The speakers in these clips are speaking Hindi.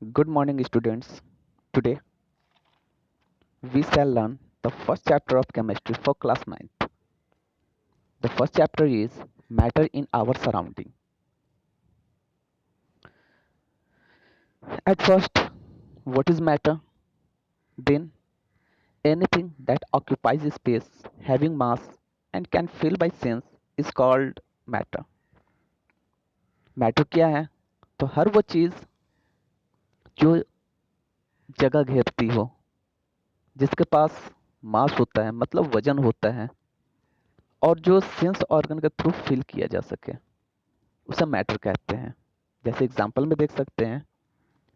Good morning, students. Today we shall learn the first chapter of chemistry for class 9th. The first chapter is matter in our surrounding. At first, what is matter? Then, anything that occupies space, having mass, and can feel by sense is called matter. Matter क्या है? तो हर वो चीज जो जगह घेरती हो, जिसके पास मास होता है, मतलब वजन होता है, और जो सेंस ऑर्गन के थ्रू फील किया जा सके, उसे मैटर कहते हैं। जैसे एग्जांपल में देख सकते हैं,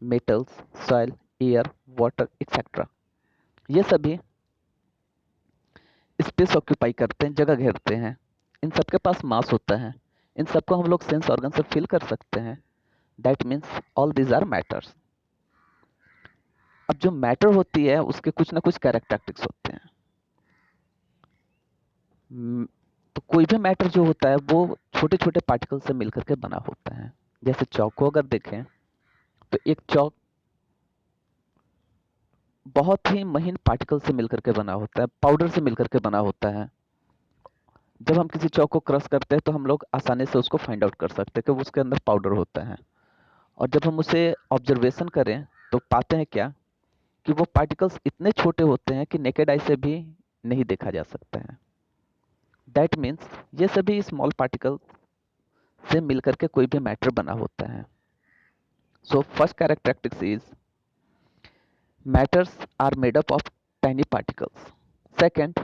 metals, soil, air, water etcetera, ये सभी स्पेस ऑक्यूपाई करते हैं, जगह घेरते हैं। इन सबके पास मास होता है। इन सबको हम लोग सेंस ऑर्गन से फील कर सकते हैं। That means all these are matters. अब जो मैटर होती है उसके कुछ ना कुछ कैरेक्टरिस्टिक्स होते हैं। तो कोई भी मैटर जो होता है वो छोटे छोटे पार्टिकल से मिलकर के बना होता है। जैसे चौक को अगर देखें तो एक चौक बहुत ही महीन पार्टिकल से मिलकर के बना होता है, पाउडर से मिलकर के बना होता है। जब हम किसी चौक को क्रश करते हैं तो हम लोग आसानी से उसको फाइंड आउट कर सकते हैं कि उसके अंदर पाउडर होता है। और जब हम उसे ऑब्जर्वेशन करें तो पाते हैं क्या, कि वो पार्टिकल्स इतने छोटे होते हैं कि नेकेड आई से भी नहीं देखा जा सकता है। दैट मीन्स ये सभी स्मॉल पार्टिकल से मिलकर के कोई भी मैटर बना होता है। So first characteristics is matters are made up of tiny particles. Second,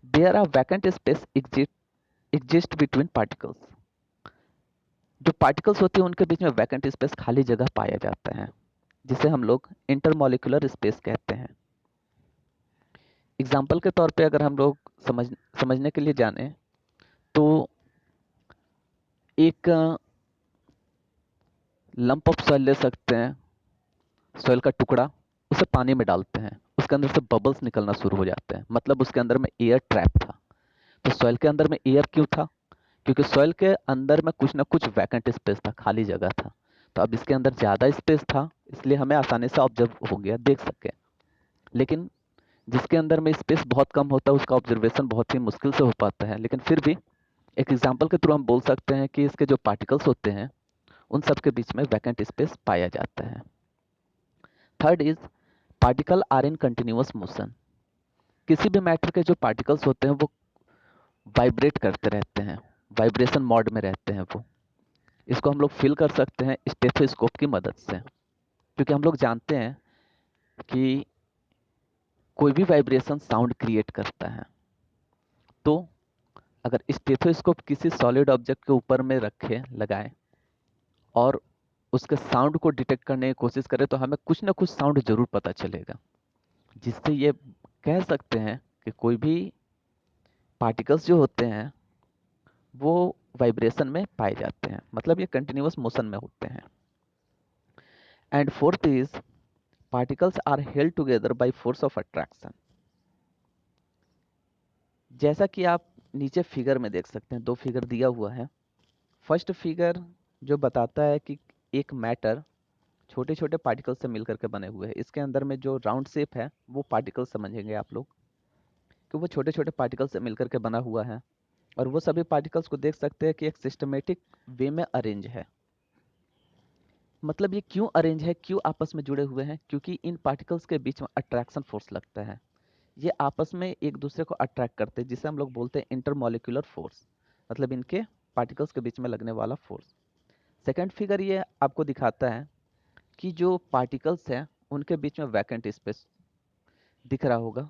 there are vacant space exist between particles. जो पार्टिकल्स होते हैं उनके बीच में वैकेंट स्पेस, खाली जगह पाया जाता है, जिसे हम लोग इंटरमॉलिक्यूलर स्पेस कहते हैं। एग्जाम्पल के तौर पे अगर हम लोग समझने के लिए जाने तो एक लंप ऑफ सॉइल ले सकते हैं, सॉइल का टुकड़ा, उसे पानी में डालते हैं, उसके अंदर से बबल्स निकलना शुरू हो जाते हैं, मतलब उसके अंदर में एयर ट्रैप था। तो सॉइल के अंदर में एयर क्यों था? क्योंकि सॉइल के अंदर में कुछ ना कुछ वैकेंट स्पेस था, खाली जगह था। तो अब इसके अंदर ज़्यादा स्पेस था, इसलिए हमें आसानी से ऑब्जर्व हो गया, देख सके। लेकिन जिसके अंदर में स्पेस बहुत कम होता है उसका ऑब्जर्वेशन बहुत ही मुश्किल से हो पाता है। लेकिन फिर भी एक एग्जाम्पल के थ्रू हम बोल सकते हैं कि इसके जो पार्टिकल्स होते हैं उन सब के बीच में वैकेंट स्पेस पाया जाता है। Third is particle are in continuous motion. किसी भी मैटर के जो पार्टिकल्स होते हैं वो वाइब्रेट करते रहते हैं, वाइब्रेशन मोड में रहते हैं वो। इसको हम लोग फील कर सकते हैं स्टेथोस्कोप की मदद से, क्योंकि हम लोग जानते हैं कि कोई भी वाइब्रेशन साउंड क्रिएट करता है। तो अगर स्टेथोस्कोप किसी सॉलिड ऑब्जेक्ट के ऊपर में रखे, लगाएं, और उसके साउंड को डिटेक्ट करने की कोशिश करें तो हमें कुछ ना कुछ साउंड जरूर पता चलेगा, जिससे ये कह सकते हैं कि कोई भी पार्टिकल्स जो होते हैं वो वाइब्रेशन में पाए जाते हैं, मतलब ये कंटिन्यूअस मोशन में होते हैं। And fourth is particles are held together by force of attraction. जैसा कि आप नीचे फिगर में देख सकते हैं, दो फिगर दिया हुआ है। फर्स्ट फिगर जो बताता है कि एक मैटर छोटे छोटे पार्टिकल से मिलकर के बने हुए हैं। इसके अंदर में जो राउंड शेप है वो पार्टिकल समझेंगे आप लोग, कि वो छोटे छोटे पार्टिकल से मिलकर के बना हुआ है। और वो सभी पार्टिकल्स को देख सकते हैं कि एक सिस्टमेटिक वे में अरेंज है। मतलब ये क्यों अरेंज है, क्यों आपस में जुड़े हुए हैं? क्योंकि इन पार्टिकल्स के बीच में अट्रैक्शन फोर्स लगता है। ये आपस में एक दूसरे को अट्रैक्ट करते हैं, जिसे हम लोग बोलते हैं इंटरमॉलिक्यूलर फोर्स, मतलब इनके पार्टिकल्स के बीच में लगने वाला फोर्स। सेकेंड फिगर ये आपको दिखाता है कि जो पार्टिकल्स हैं उनके बीच में वैकेंट स्पेस दिख रहा होगा,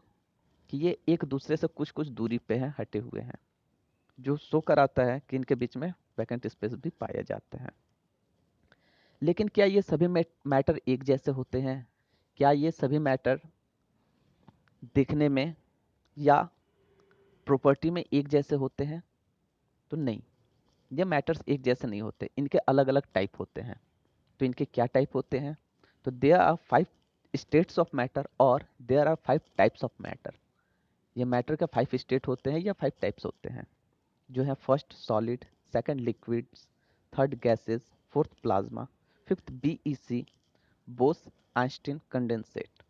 कि ये एक दूसरे से कुछ कुछ दूरी पे हैं, हटे हुए हैं, जो शो कराता है कि इनके बीच में वैकेंट स्पेस भी पाया जाता है। लेकिन क्या ये सभी मैटर एक जैसे होते हैं? क्या ये सभी मैटर दिखने में या प्रॉपर्टी में एक जैसे होते हैं? तो नहीं, ये मैटर्स एक जैसे नहीं होते, इनके अलग अलग टाइप होते हैं। तो इनके क्या टाइप होते हैं? तो there are 5 states of matter और there are 5 types of matter. ये मैटर के 5 स्टेट होते हैं या 5 टाइप्स होते हैं, जो है first solid, second liquids, third gases, fourth plasma, fifth BEC, Bose Einstein condensate.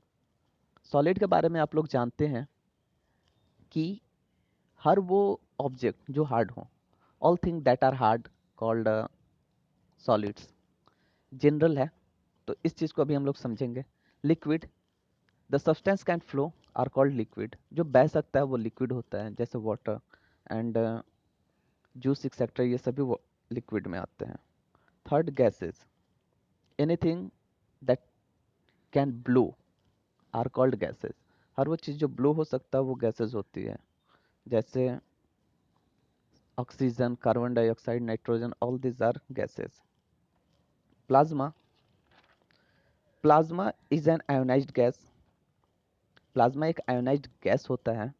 Solid के बारे में आप लोग जानते हैं कि हर वो ऑब्जेक्ट जो हार्ड हो, all thing that are hard called solids, general है। तो इस चीज़ को अभी हम लोग समझेंगे। Liquid, the substance can flow are called liquid. जो बह सकता है वो लिक्विड होता है, जैसे वाटर एंड जूस एक्सेट्रा, ये सभी वो लिक्विड में आते हैं। Third, gases, anything that can blow are called gases. हर वो चीज़ जो ब्लो हो सकता है वो गैसेस होती है, जैसे oxygen, carbon dioxide, nitrogen, all this are gases. Plasma, plasma is an ionised gas. Plasma एक आयोनाइज्ड गैस होता है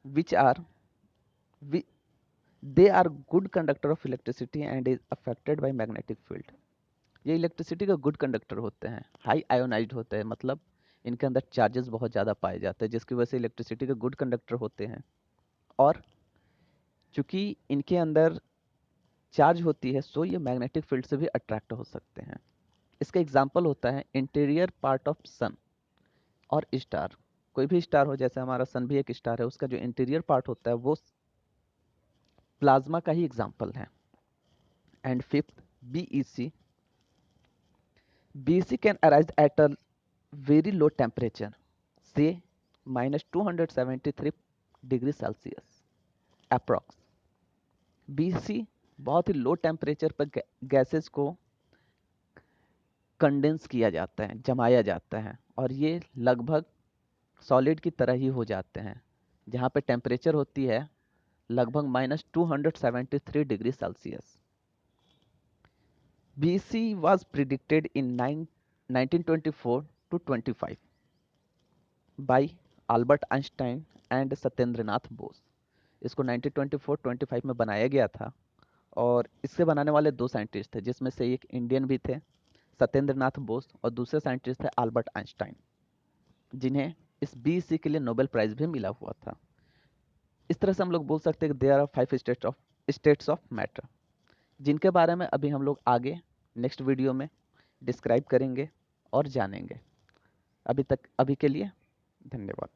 which are they are good conductor of electricity and is affected by magnetic field. ये इलेक्ट्रिसिटी का गुड कंडक्टर होते हैं, हाई आयोनाइज्ड होते हैं, मतलब इनके अंदर चार्जेस बहुत ज़्यादा पाए जाते हैं, जिसकी वजह से इलेक्ट्रिसिटी के गुड कंडक्टर होते हैं। और चूंकि इनके अंदर चार्ज होती है, सो ये मैग्नेटिक फील्ड से भी अट्रैक्ट हो सकते हैं। इसका एग्जाम्पल होता है इंटीरियर पार्ट ऑफ सन और स्टार। कोई भी स्टार हो, जैसे हमारा सन भी एक स्टार है, उसका जो इंटीरियर पार्ट होता है वो प्लाज्मा का ही एग्जाम्पल है। And fifth, BEC. BC can arise at a very low temperature, say -273 degree Celsius approx. BC बहुत ही लो टेम्परेचर पर गैसेस को कंडेंस किया जाता है, जमाया जाता है, और ये लगभग सॉलिड की तरह ही हो जाते हैं, जहाँ पे टेम्परेचर होती है लगभग -273 degree Celsius. BC was predicted in 1924 to 25 bye Albert Einstein and Satyendranath Bose. इसको 1924-25 में बनाया गया था, और इससे बनाने वाले दो साइंटिस्ट थे, जिसमें से एक इंडियन भी थे, सत्येंद्रनाथ बोस, और दूसरे साइंटिस्ट थे अल्बर्ट आइंस्टाइन, जिन्हें इस BC के लिए नोबेल प्राइज भी मिला हुआ था। इस तरह से हम लोग बोल सकते हैं कि there are 5 states of matter, जिनके बारे में अभी हम लोग आगे नेक्स्ट वीडियो में डिस्क्राइब करेंगे और जानेंगे। अभी के लिए धन्यवाद।